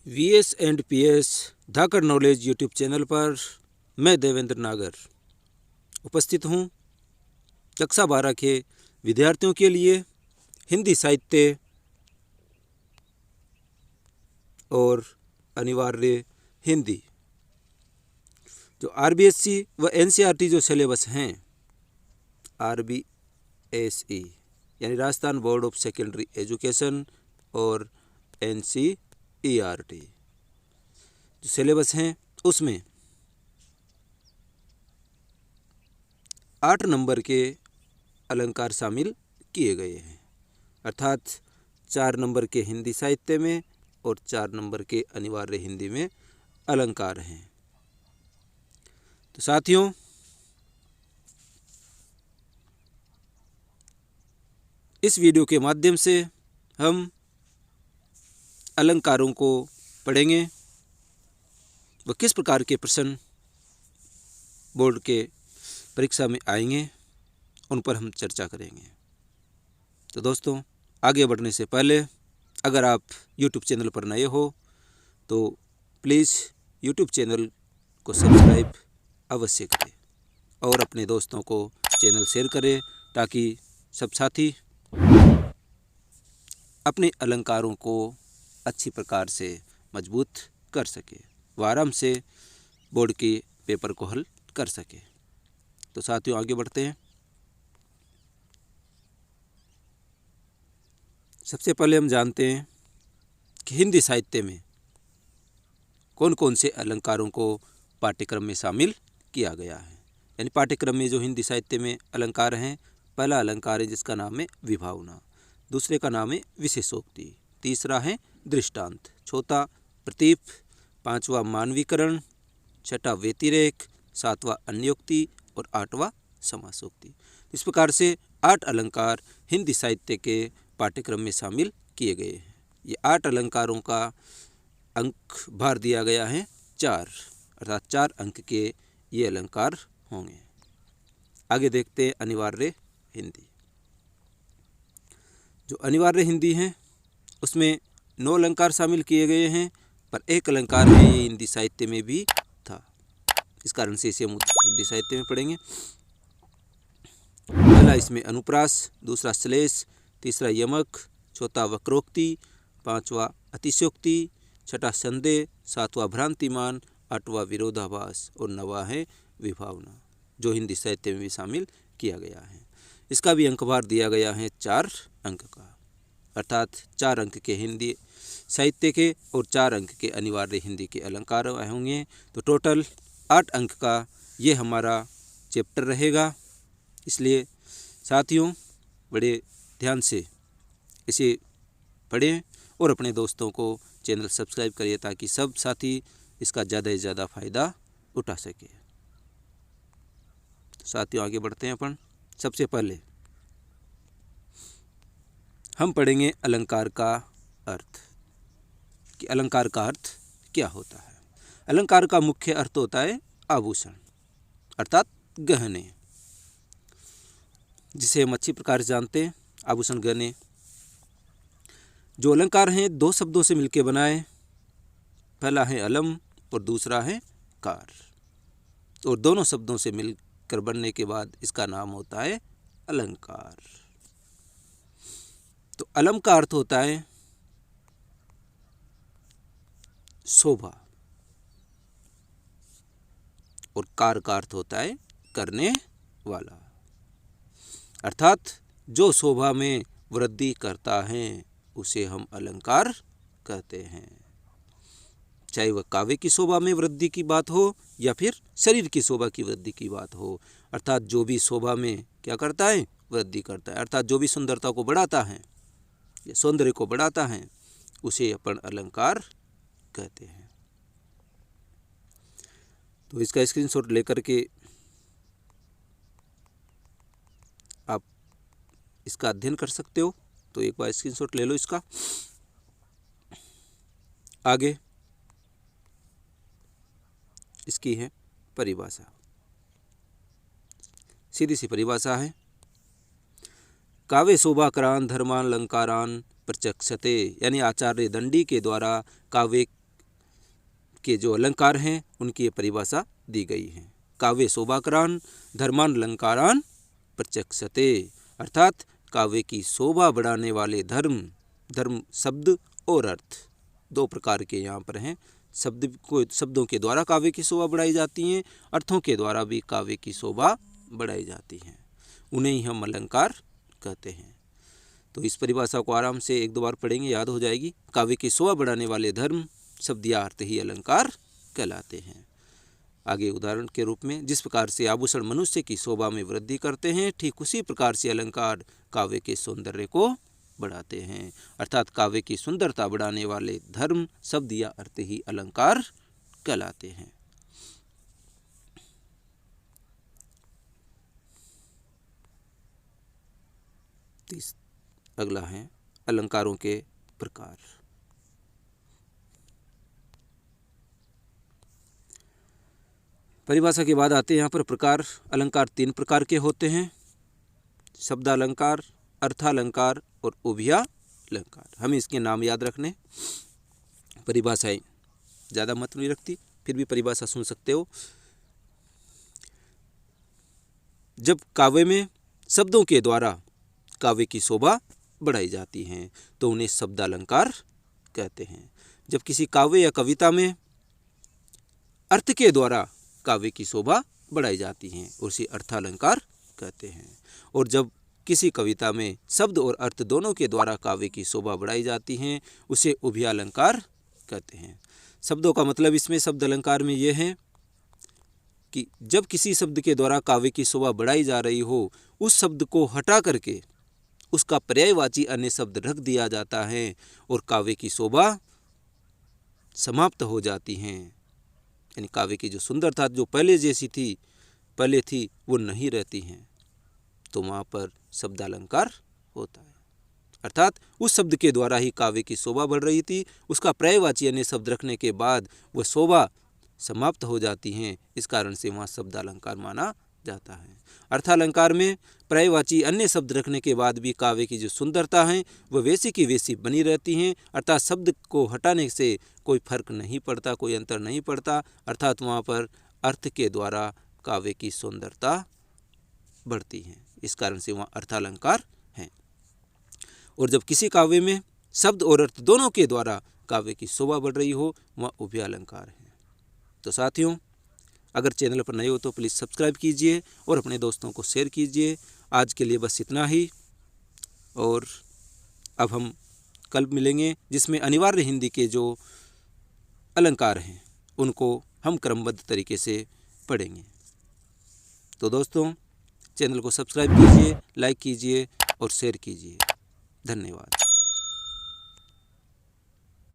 VS and PS Dhakad knowledge YouTube channel पर मैं देवेंद्र नागर उपस्थित हूँ। कक्षा 12 के विद्यार्थियों के लिए हिंदी साहित्य और अनिवार्य हिंदी जो RBSC व NCERT जो सिलेबस हैं, RBSE यानी Rajasthan board of secondary education और NCERT जो सिलेबस हैं उसमें 8 नंबर के अलंकार शामिल किए गए हैं, अर्थात 4 नंबर के हिंदी साहित्य में और 4 नंबर के अनिवार्य हिंदी में अलंकार हैं। तो साथियों, इस वीडियो के माध्यम से हम अलंकारों को पढ़ेंगे व किस प्रकार के प्रश्न बोर्ड के परीक्षा में आएंगे उन पर हम चर्चा करेंगे। तो दोस्तों, आगे बढ़ने से पहले अगर आप YouTube चैनल पर नए हो तो प्लीज़ YouTube चैनल को सब्सक्राइब अवश्य करें और अपने दोस्तों को चैनल शेयर करें ताकि सब साथी अपने अलंकारों को अच्छी प्रकार से मजबूत कर सके व आराम से बोर्ड के पेपर को हल कर सके। तो साथियों, आगे बढ़ते हैं। सबसे पहले हम जानते हैं कि हिंदी साहित्य में कौन कौन से अलंकारों को पाठ्यक्रम में शामिल किया गया है। यानी पाठ्यक्रम में जो हिंदी साहित्य में अलंकार हैं, पहला अलंकार है जिसका नाम है विभावना, दूसरे का नाम है विशेषोक्ति, तीसरा है दृष्टांत, चौथा प्रतीप, पांचवा मानवीकरण, छठा व्यतिरेक, सातवां अन्योक्ति और आठवां समासोक्ति। इस प्रकार से 8 अलंकार हिंदी साहित्य के पाठ्यक्रम में शामिल किए गए हैं। ये 8 अलंकारों का अंक भार दिया गया है 4, अर्थात 4 अंक के ये अलंकार होंगे। आगे देखते हैं अनिवार्य हिंदी। जो अनिवार्य हिंदी है उसमें 9 अलंकार शामिल किए गए हैं, पर एक अलंकार है ये हिंदी साहित्य में भी था, इस कारण से इसे हम हिंदी साहित्य में पढ़ेंगे। पहला इसमें अनुप्रास, दूसरा श्लेष, तीसरा यमक, चौथा वक्रोक्ति, पांचवा अतिशयोक्ति, छठा संदेह, सातवां भ्रांतिमान, आठवां विरोधाभास और नवा है विभावना, जो हिंदी साहित्य में भी शामिल किया गया है। इसका भी अंकभार दिया गया है 4 अंक का, अर्थात 4 अंक के हिंदी साहित्य के और 4 अंक के अनिवार्य हिंदी के अलंकार होंगे। तो टोटल 8 अंक का ये हमारा चैप्टर रहेगा। इसलिए साथियों, बड़े ध्यान से इसे पढ़ें और अपने दोस्तों को चैनल सब्सक्राइब करिए ताकि सब साथी इसका ज़्यादा से ज़्यादा फ़ायदा उठा सके। तो साथियों, आगे बढ़ते हैं अपन। सबसे पहले हम पढ़ेंगे अलंकार का अर्थ, कि अलंकार का अर्थ क्या होता है। अलंकार का मुख्य अर्थ होता है आभूषण, अर्थात गहने, जिसे हम अच्छी प्रकार से जानते हैं। आभूषण, गहने जो अलंकार हैं 2 शब्दों से मिलकर बनाए, पहला है अलम और दूसरा है कार, और दोनों शब्दों से मिलकर बनने के बाद इसका नाम होता है अलंकार। तो अलम का अर्थ होता है शोभा और कार का अर्थ होता है करने वाला, अर्थात जो शोभा में वृद्धि करता है उसे हम अलंकार कहते हैं। चाहे वह काव्य की शोभा में वृद्धि की बात हो या फिर शरीर की शोभा की वृद्धि की बात हो, अर्थात जो भी शोभा में क्या करता है, वृद्धि करता है, अर्थात जो भी सुंदरता को बढ़ाता है या सौंदर्य को बढ़ाता है उसे अपन अलंकार कहते हैं। तो इसका स्क्रीनशॉट लेकर के आप इसका अध्ययन कर सकते हो। तो एक बार स्क्रीनशॉट ले लो इसका। आगे इसकी है परिभाषा, सीधी सी परिभाषा है, काव्य शोभाकरान धर्मान अलंकारान प्रचक्षते, यानी आचार्य दंडी के द्वारा काव्य के जो अलंकार हैं उनकी ये परिभाषा दी गई है। काव्य शोभाकरान धर्मान अलंकारान प्रचक्षते, अर्थात काव्य की शोभा बढ़ाने वाले धर्म शब्द और अर्थ, दो प्रकार के यहाँ पर हैं। शब्दों के द्वारा काव्य की शोभा बढ़ाई जाती हैं, अर्थों के द्वारा भी काव्य की शोभा बढ़ाई जाती है, उन्हें ही हम अलंकार कहते हैं। तो इस परिभाषा को आराम से एक दो बार पढ़ेंगे, याद हो जाएगी। काव्य की शोभा बढ़ाने वाले धर्म शब्द या अर्थ ही अलंकार कहलाते हैं। आगे उदाहरण के रूप में, जिस प्रकार से आभूषण मनुष्य की शोभा में वृद्धि करते हैं, ठीक उसी प्रकार से अलंकार काव्य के सौंदर्य को बढ़ाते हैं, अर्थात काव्य की सुंदरता बढ़ाने वाले धर्म शब्द या अर्थ ही अलंकार कहलाते हैं। अगला है अलंकारों के प्रकार। परिभाषा के बाद आते हैं यहाँ पर प्रकार। अलंकार 3 प्रकार के होते हैं, शब्दालंकार, अर्थालंकार और उभयालंकार। हमें इसके नाम याद रखने, परिभाषाएं ज़्यादा महत्व नहीं रखती, फिर भी परिभाषा सुन सकते हो। जब काव्य में शब्दों के द्वारा काव्य की शोभा बढ़ाई जाती हैं तो उन्हें शब्दालंकार कहते हैं। जब किसी काव्य या कविता में अर्थ के द्वारा काव्य की शोभा बढ़ाई जाती हैं उसे अर्थालंकार कहते हैं। और जब किसी कविता में शब्द और अर्थ दोनों के द्वारा काव्य की शोभा बढ़ाई जाती हैं उसे उभयालंकार कहते हैं। शब्दों का मतलब इसमें शब्द अलंकार में यह है कि जब किसी शब्द के द्वारा काव्य की शोभा बढ़ाई जा रही हो, उस शब्द को हटा करके उसका पर्यायवाची अन्य शब्द रख दिया जाता है और काव्य की शोभा समाप्त हो जाती हैं। यानी काव्य की जो सुंदरता जो पहले थी वो नहीं रहती हैं, तो वहाँ पर शब्दालंकार होता है। अर्थात उस शब्द के द्वारा ही काव्य की शोभा बढ़ रही थी, उसका पर्यायवाची अन्य शब्द रखने के बाद वह शोभा समाप्त हो जाती हैं, इस कारण से वहाँ शब्दालंकार माना जाता है। अर्थालंकार में पर्यायवाची अन्य शब्द रखने के बाद भी काव्य की जो सुंदरता है वह वैसी की वैसी बनी रहती हैं, अर्थात शब्द को हटाने से कोई फर्क नहीं पड़ता, कोई अंतर नहीं पड़ता, अर्थात वहाँ पर अर्थ के द्वारा काव्य की सुंदरता बढ़ती है, इस कारण से वहाँ अर्थालंकार है। और जब किसी काव्य में शब्द और अर्थ दोनों के द्वारा काव्य की शोभा बढ़ रही हो वह उभयालंकार है। तो साथियों, अगर चैनल पर नए हो तो प्लीज़ सब्सक्राइब कीजिए और अपने दोस्तों को शेयर कीजिए। आज के लिए बस इतना ही, और अब हम कल मिलेंगे जिसमें अनिवार्य हिंदी के जो अलंकार हैं उनको हम क्रमबद्ध तरीके से पढ़ेंगे। तो दोस्तों, चैनल को सब्सक्राइब कीजिए, लाइक कीजिए और शेयर कीजिए। धन्यवाद।